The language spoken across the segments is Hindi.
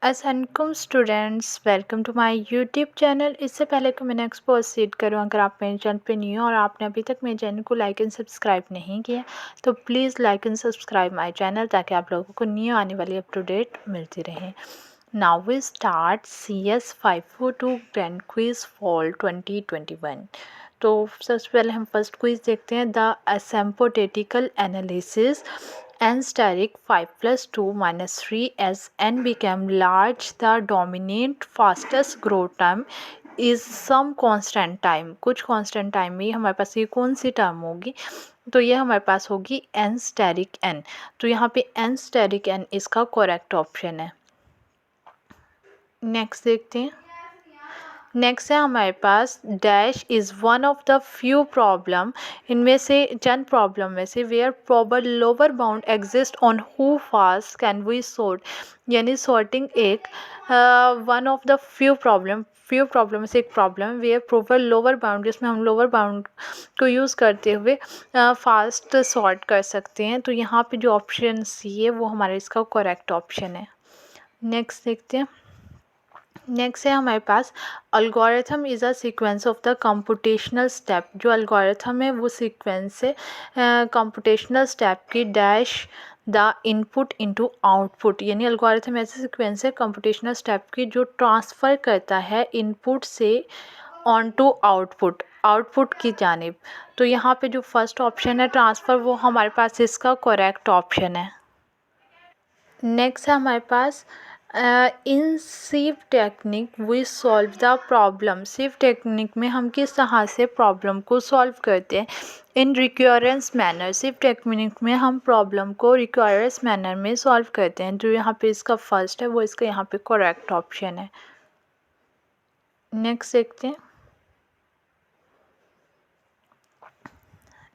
असलकुम students, welcome to my YouTube channel. इससे पहले कि मैं नेक्स्ट प्रोसीड करूँ, अगर आप मेरे चैनल पे न्यू हो और आपने अभी तक मेरे चैनल को लाइक एंड सब्सक्राइब नहीं किया तो please like and subscribe my channel, ताकि आप लोगों को न्यू आने वाली अप टू डेट मिलती रहे। Now we start CS 542 grand quiz fall 2021। तो सबसे पहले हम फर्स्ट क्विज देखते हैं। The asymptotical analysis n steric 5 plus 2 minus 3 as n became large, the dominant fastest growth term is some constant time। कुछ constant time में हमारे पास ये कौन सी टर्म होगी? तो ये हमारे पास होगी n steric n। तो यहाँ पे n steric n इसका करेक्ट ऑप्शन है। नेक्स्ट देखते हैं। नेक्स्ट है हमारे पास dash is one of the few problem, इनमें से चंद प्रॉब्लम में से where proper lower bound exist on how fast can we sort. यानी सॉर्टिंग एक one of the few problem में से एक प्रॉब्लम है वेयर प्रॉपर लोअर बाउंड, जिसमें हम लोअर बाउंड को यूज़ करते हुए फास्ट सॉर्ट कर सकते हैं। तो यहाँ पे जो ऑप्शन सी है वो हमारा इसका करेक्ट ऑप्शन है। नेक्स्ट देखते हैं। नेक्स्ट है हमारे पास algorithm is a sequence of the computational step. जो अल्गोरिथम है वो सीक्वेंस है कंप्यूटेशनल स्टेप की dash the input into output. यानी अल्गोरिथम ऐसे सीक्वेंस है कंप्यूटेशनल स्टेप की जो ट्रांसफ़र करता है इनपुट से ऑन टू आउटपुट की जानिब। तो यहाँ पे जो फर्स्ट ऑप्शन है ट्रांसफ़र, वो हमारे पास इसका करेक्ट ऑप्शन है। नेक्स्ट है हमारे पास in sieve technique we solve the problem. Sieve technique में हम किस तरह से प्रॉब्लम को सॉल्व करते हैं? इन रिक्योरेंस मैनर। सिव टेक्निक में हम प्रॉब्लम को रिक्योरेंस मैनर में सॉल्व करते हैं। जो यहाँ पे इसका फर्स्ट है वो इसका यहाँ पे करेक्ट ऑप्शन है। नेक्स्ट देखते हैं।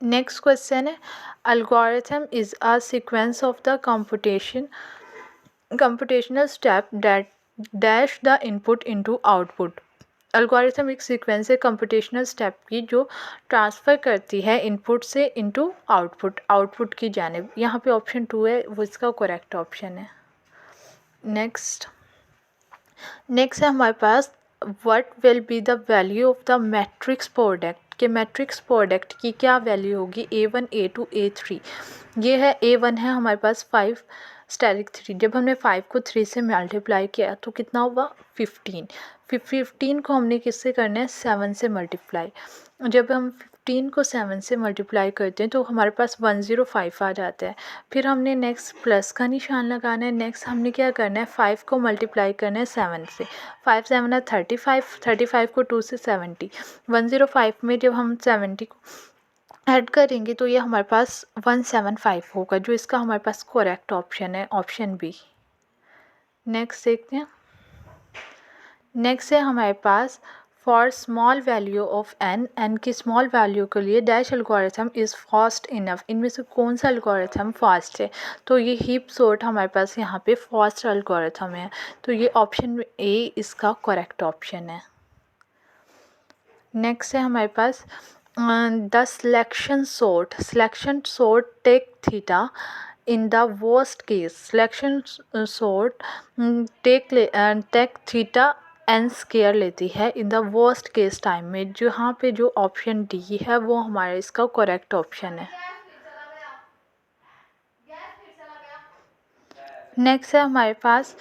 नेक्स्ट क्वेश्चन है algorithm is a sequence of the computational step that dash the input into output। algorithm एक सीक्वेंस है कंप्यूटेशनल स्टेप की जो ट्रांसफ़र करती है इनपुट से इनटू आउटपुट की जानिब। यहाँ पे ऑप्शन 2 है वो इसका करेक्ट ऑप्शन है। नेक्स्ट है हमारे पास what will be the value of the matrix product. के मैट्रिक्स प्रोडक्ट की क्या वैल्यू होगी? A1 A2 A3। ये है A1 है हमारे पास 5 स्टेरिक 3। जब हमने 5 को 3 से मल्टीप्लाई किया तो कितना हुआ? 15। 15 को हमने किससे करना है? 7 से मल्टीप्लाई। जब हम 15 को 7 से मल्टीप्लाई करते हैं तो हमारे पास 105 आ जाता है। फिर हमने नेक्स्ट प्लस का निशान लगाना है। नेक्स्ट हमने क्या करना है? 5 को मल्टीप्लाई करना है 7 से। 5 7 है 35, 35 को 2 से 70। 105 में जब हम 70 को ऐड करेंगे तो ये हमारे पास 175 होगा, जो इसका हमारे पास करेक्ट ऑप्शन है, ऑप्शन बी। नेक्स्ट देखते हैं। नेक्स्ट है हमारे पास for small value of N की स्मॉल वैल्यू के लिए dash algorithm is fast enough. इनमें से कौन सा एल्गोरिथम फास्ट है? तो ये हीप सॉर्ट हमारे पास यहाँ पे फास्ट एल्गोरिथम है। तो ये ऑप्शन ए इसका करेक्ट ऑप्शन है। नेक्स्ट है हमारे पास the selection sort take theta in the worst case. Selection sort take theta N square लेती है in the worst case time में। जहाँ पे जो ऑप्शन डी है वो हमारा इसका करेक्ट ऑप्शन है। नेक्स्ट है हमारे पास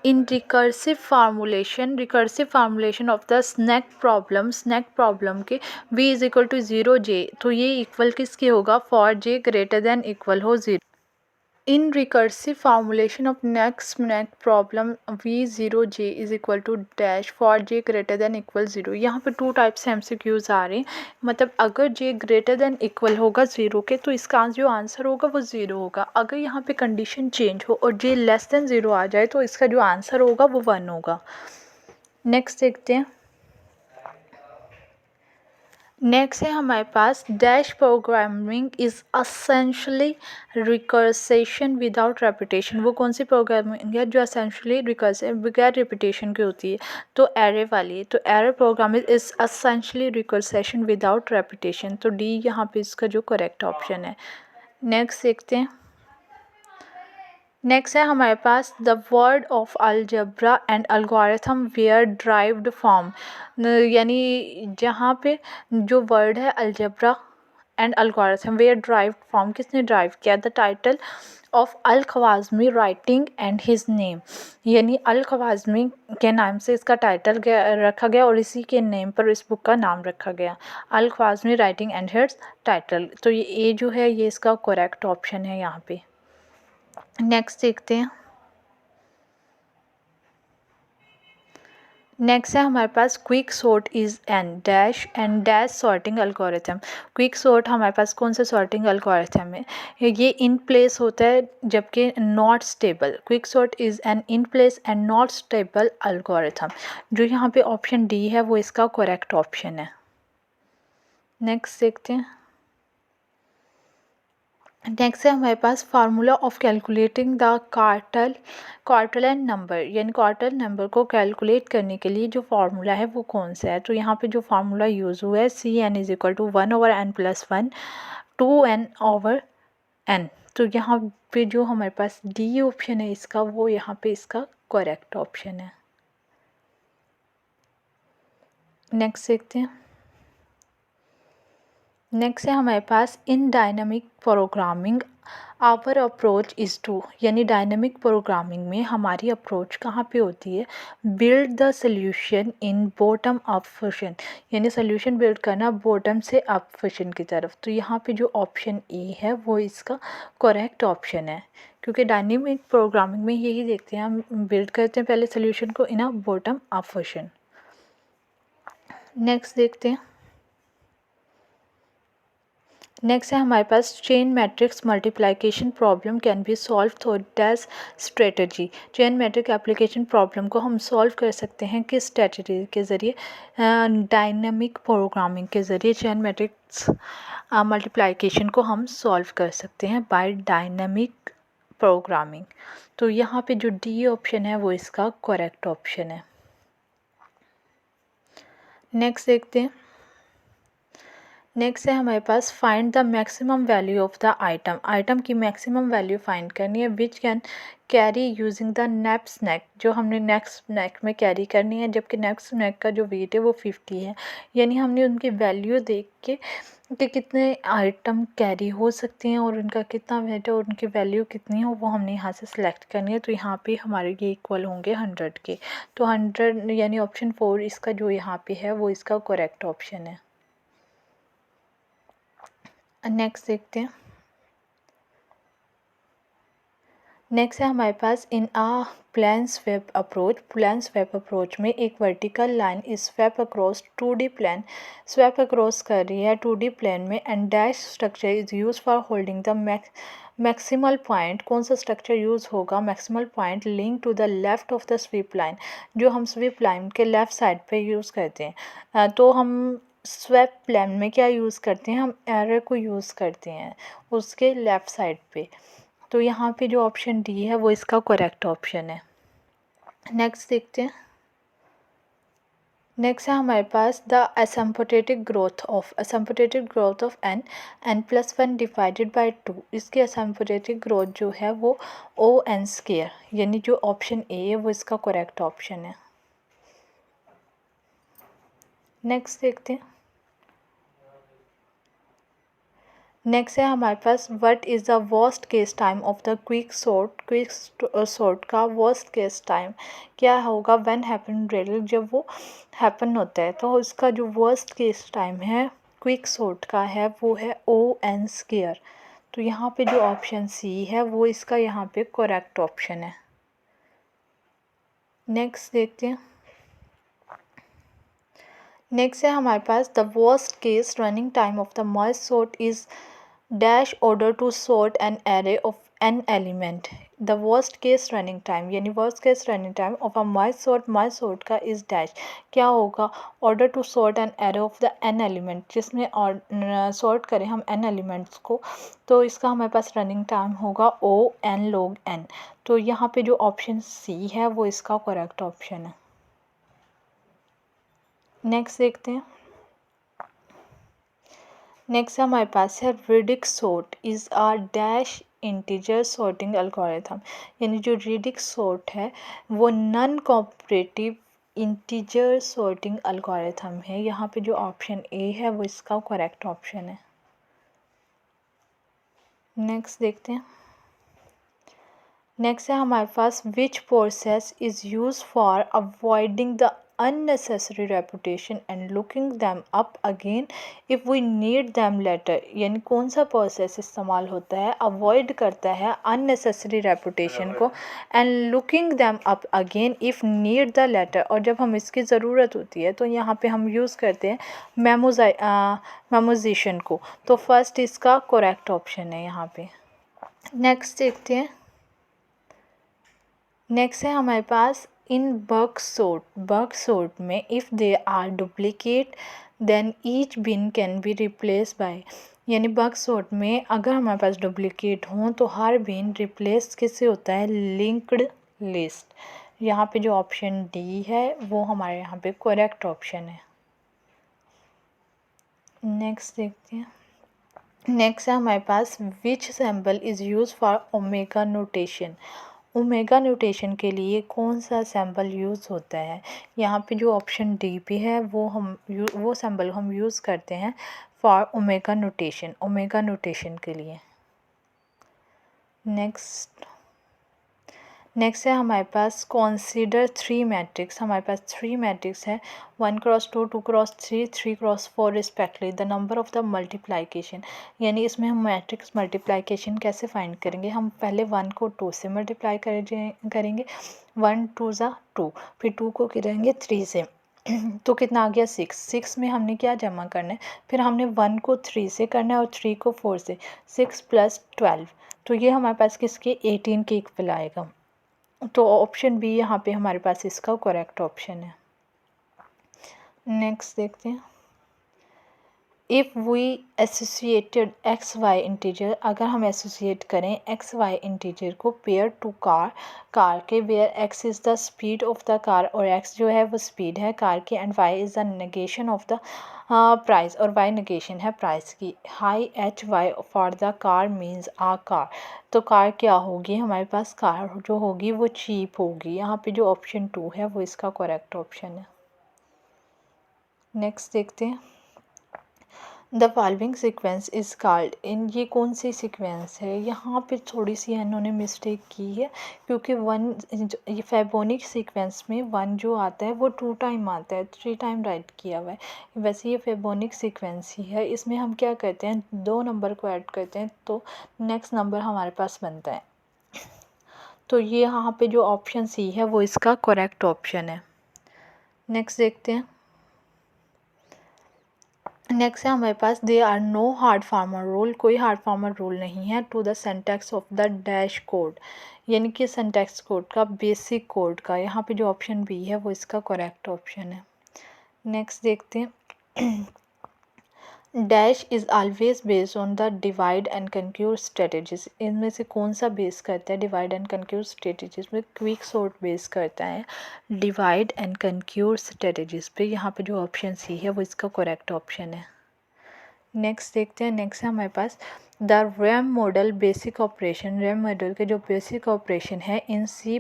in recursive formulation of the स्नैक प्रॉब्लम के v is equal to 0j। तो ये इक्वल किसके होगा? For j greater than equal हो 0। इन रिकर्सिव फार्मूलेशन ऑफ नेक्स्ट स्नैक problem v0j is equal to dash for j greater than equal 0। यहाँ पे 2 टाइप से MCQs आ रहे हैं। मतलब अगर j ग्रेटर देन इक्वल होगा 0 के तो इसका जो आंसर होगा वो 0 होगा। अगर यहाँ पे कंडीशन चेंज हो और j लेस देन 0 आ जाए तो इसका जो आंसर होगा वो 1 होगा। नेक्स्ट देखते हैं। नेक्स्ट है हमारे पास dash programming is essentially recursion without repetition. वो कौन सी प्रोग्रामिंग है जो असेंशली रिकर्सिव बगैर रेपिटेशन की होती है? तो एरे वाली। तो array programming is essentially recursion without repetition. तो डी यहाँ पे इसका जो करेक्ट ऑप्शन है। नेक्स्ट देखते हैं। नेक्स्ट है हमारे पास the word of algebra and algorithm were derived from, यानी जहाँ पे जो वर्ड है algebra and algorithm were derived from, किसने ड्राइव किया, the title of al Khwarizmi writing and his name, यानी अल ख्वाज़मी के नाम से इसका टाइटल रखा गया और इसी के नेम पर इस बुक का नाम रखा गया, अल Khwarizmi writing and his title. तो ये जो है ये इसका करेक्ट ऑप्शन है यहाँ पे। नेक्स्ट देखते हैं। नेक्स्ट है हमारे पास quick sort is an dash and dash sorting algorithm. Quick sort हमारे पास कौन सा सॉर्टिंग एल्गोरिथम है, ये इन प्लेस होता है जबकि not stable. Quick sort is N in place and not stable algorithm. जो यहाँ पे ऑप्शन डी है वो इसका करेक्ट ऑप्शन है। नेक्स्ट देखते हैं। नेक्स्ट है हमारे पास formula of calculating the Catalan number, यानी क्वार्टर नंबर को कैलकुलेट करने के लिए जो फार्मूला है वो कौन सा है। तो यहाँ पे जो फार्मूला यूज़ हुआ है C N is equal to 1/n+1 2n/n। तो यहाँ पे जो हमारे पास डी ऑप्शन है इसका वो यहाँ पे इसका करेक्ट ऑप्शन है। नेक्स्ट देखते हैं। नेक्स्ट है हमारे पास in dynamic programming our approach is to, यानी डायनामिक प्रोग्रामिंग में हमारी अप्रोच कहाँ पे होती है, build the solution in bottom up fashion, यानी सोल्यूशन बिल्ड करना बॉटम से अप फैशन की तरफ। तो यहाँ पे जो ऑप्शन ए है वो इसका करेक्ट ऑप्शन है, क्योंकि डायनामिक प्रोग्रामिंग में यही देखते हैं हम बिल्ड करते हैं पहले सोल्यूशन को in a bottom up fashion. Next देखते हैं। नेक्स्ट है हमारे पास chain matrix multiplication problem can be solve through dash strategy. Chain matrix application problem को हम सॉल्व कर सकते हैं किस स्ट्रेटजी के ज़रिए, डायनामिक प्रोग्रामिंग के ज़रिए चेन मैट्रिक्स मल्टीप्लिकेशन को हम सॉल्व कर सकते हैं बाय डायनामिक प्रोग्रामिंग। तो यहाँ पे जो डी ऑप्शन है वो इसका करेक्ट ऑप्शन है। नेक्स्ट देखते हैं। नेक्स्ट है हमारे पास find the maximum value of the item. Item की मैक्सिमम वैल्यू फाइंड करनी है which can carry using the knapsack, जो हमने नेक्स्ट स्नैक में कैरी करनी है, जबकि नेक्स्ट स्नैक का जो वेट है वो 50 है, यानी हमने उनकी वैल्यू देख के कि कितने आइटम कैरी हो सकते हैं और उनका कितना वेट है और उनकी वैल्यू कितनी है वो हमने यहाँ से सिलेक्ट करनी है। तो यहाँ पे हमारे ये इक्वल होंगे 100 के। तो 100 यानी ऑप्शन 4 इसका जो यहाँ पे है वो इसका करेक्ट ऑप्शन है। नेक्स्ट देखते हैं। नेक्स्ट है हमारे पास in a plane sweep approach. Plane sweep approach में एक vertical line is sweep across 2D plane sweep across कर रही है 2D प्लान में and dash structure is use for holding the maximal point. कौन सा स्ट्रक्चर यूज़ होगा, maximal point link to the left of the sweep line, जो हम स्वीप लाइन के लेफ़्ट साइड पे यूज़ करते हैं। तो हम स्वेप प्लान में क्या यूज़ करते हैं, हम एरो को यूज़ करते हैं उसके लेफ़्ट साइड पे। तो यहाँ पे जो ऑप्शन डी है वो इसका करेक्ट ऑप्शन है। नेक्स्ट देखते हैं। नेक्स्ट है हमारे पास the asymptotic growth of n+1 divided by 2। इसकी एसिम्प्टोटिक ग्रोथ जो है वो O(n²), यानी जो ऑप्शन ए है वो इसका करेक्ट ऑप्शन है। नेक्स्ट देखते हैं। नेक्स्ट है हमारे पास what is the worst case time of the quick sort का वर्स्ट केस टाइम क्या होगा व्हेन हैपन रियल, जब वो हैपन होता है तो उसका जो वर्स्ट केस टाइम है क्विक सॉर्ट का है वो है O(n²). तो यहाँ पे जो ऑप्शन सी है वो इसका यहाँ पे करेक्ट ऑप्शन है। नेक्स्ट देखते हैं। नेक्स्ट है हमारे पास the worst case running time of the merge sort is dash order to sort an array of n element. The worst case running time यानी worst case running time of a merge sort का इज़ डैश क्या होगा, order to sort an array of the n element, जिसमें सॉर्ट करें हम एन एलिमेंट्स को। तो इसका हमारे पास रनिंग टाइम होगा O(n log n). तो यहाँ पे जो ऑप्शन सी है वो इसका करेक्ट ऑप्शन है। नेक्स्ट देखते हैं। नेक्स्ट हमारे पास है radix sort is a dash integer sorting algorithm, यानी जो रीडिक सॉर्ट है वो non cooperative integer sorting algorithm है। यहाँ पे जो ऑप्शन ए है वो इसका करेक्ट ऑप्शन है। नेक्स्ट देखते हैं। नेक्स्ट है हमारे पास which process is use for avoiding the unnecessary repetition and looking them up again if we need them later, यानी कौन सा प्रोसेस इस्तेमाल होता है, अवॉइड करता है unnecessary repetition को and looking them up again if need the later, और जब हम इसकी ज़रूरत होती है तो यहाँ पे हम यूज़ करते हैं मेमोजाइजेशन को। तो फर्स्ट इसका करेक्ट ऑप्शन है यहाँ पे। नेक्स्ट देखते हैं। नेक्स्ट है हमारे पास इन बग सॉर्ट में if they are duplicate then each bin can be replace by, यानी बग सॉर्ट में अगर हमारे पास डुप्लीकेट हों तो हर बिन रिप्लेस किससे होता है, लिंक्ड लिस्ट। यहाँ पे जो ऑप्शन डी है वो हमारे यहाँ पे करेक्ट ऑप्शन है। नेक्स्ट देखते हैं। नेक्स्ट है हमारे पास which symbol is use for omega notation, omega notation के लिए कौन सा सिंबल यूज़ होता है। यहाँ पे जो ऑप्शन डी पे है वो सिंबल हम यूज़ करते हैं फॉर ओमेगा नोटेशन के लिए। नेक्स्ट है हमारे पास कंसीडर 3 मैट्रिक्स, हमारे पास 3 मैट्रिक्स है 1x2, 2x3, 3x4 respectively the number of the multiplication, यानी इसमें हम मैट्रिक्स मल्टीप्लाइकेशन कैसे फाइंड करेंगे। हम पहले 1 को 2 से मल्टीप्लाई करेंगे, 1 2 ज़ा 2, फिर 2 को करेंगे 3 से तो कितना आ गया 6 में हमने क्या जमा करना है, फिर हमने 1 को 3 से करना है और 3 को 4 से, 6 + 12, तो ये हमारे पास किसके 18 के इक्वल आएगा। तो ऑप्शन बी यहाँ पे हमारे पास इसका करेक्ट ऑप्शन है। नेक्स्ट देखते हैं। If we associated X Y integer, अगर हम एसोसिएट करें एक्स वाई इंटीजर को पेयर टू कार के, where X is the speed of the car, और एक्स जो है वो स्पीड है कार की, and Y is the negation of the price, और वाई नेगेशन है प्राइस की। High H Y for the car means a car, तो कार क्या होगी हमारे पास, कार जो होगी वो चीप होगी। यहाँ पे जो ऑप्शन 2 है वो इसका करेक्ट ऑप्शन है। नेक्स्ट देखते हैं। The following sequence is called, इन ये कौन सी सीक्वेंस है, यहाँ पे थोड़ी सी इन्होंने मिस्टेक की है, क्योंकि ये फैबोनिक सीक्वेंस में 1 जो आता है वो 2 टाइम आता है, 3 टाइम राइट किया हुआ है। वैसे ये फैबोनिक सीक्वेंस ही है, इसमें हम क्या करते हैं 2 नंबर को ऐड करते हैं तो नेक्स्ट नंबर हमारे पास बनता है। तो ये यहाँ पे जो ऑप्शन सी है वो इसका करेक्ट ऑप्शन है। नेक्स्ट देखते हैं। नेक्स्ट है हमारे पास there are no hard farmer rule, कोई हार्ड फार्मर रूल नहीं है to the syntax of the dash code, यानी कि सिंटैक्स कोड का बेसिक कोड का। यहाँ पे जो ऑप्शन बी है वो इसका करेक्ट ऑप्शन है। नेक्स्ट देखते हैं। Dash is always based on the divide and conquer strategies, इनमें से कौन सा बेस करता है डिवाइड एंड कंक्यूर स्ट्रेटजीज में, क्विक सॉर्ट बेस करता है डिवाइड एंड कंक्यूर स्ट्रेटजीज पे। यहाँ पे जो ऑप्शन सी है वो इसका करेक्ट ऑप्शन है। नेक्स्ट देखते हैं। नेक्स्ट है हमारे पास the RAM model basic operation, RAM model के जो बेसिक ऑपरेशन है in C++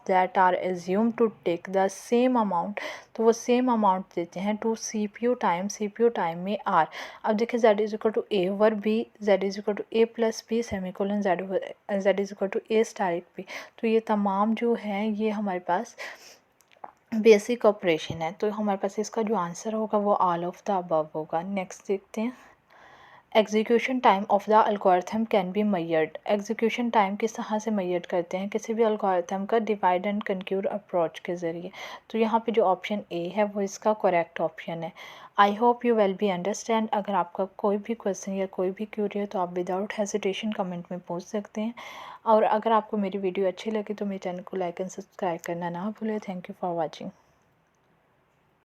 that are assume to take the same amount, तो वो सेम अमाउंट देते हैं टू CPU टाइम में R। अब देखिए Z=A over B, Z=A+B semicolon Z=A*B, तो ये तमाम जो हैं ये हमारे पास बेसिक ऑपरेशन है, तो हमारे पास इसका जो आंसर होगा वो ऑल ऑफ द अबव होगा। नेक्स्ट देखते हैं। Execution time of the algorithm can be measured, execution time किस तरह से मेजर करते हैं किसी भी एल्गोरिथम का, डिवाइड एंड कंक्यूर अप्रोच के ज़रिए। तो यहाँ पे जो ऑप्शन ए है वो इसका करेक्ट ऑप्शन है। I hope you will be understand. अगर आपका कोई भी क्वेश्चन या कोई भी क्यूरी है तो आप विदाउट हेजिटेशन कमेंट में पूछ सकते हैं, और अगर आपको मेरी वीडियो अच्छी लगी तो मेरे चैनल को लाइक एंड सब्सक्राइब करना ना भूलें। Thank you for watching.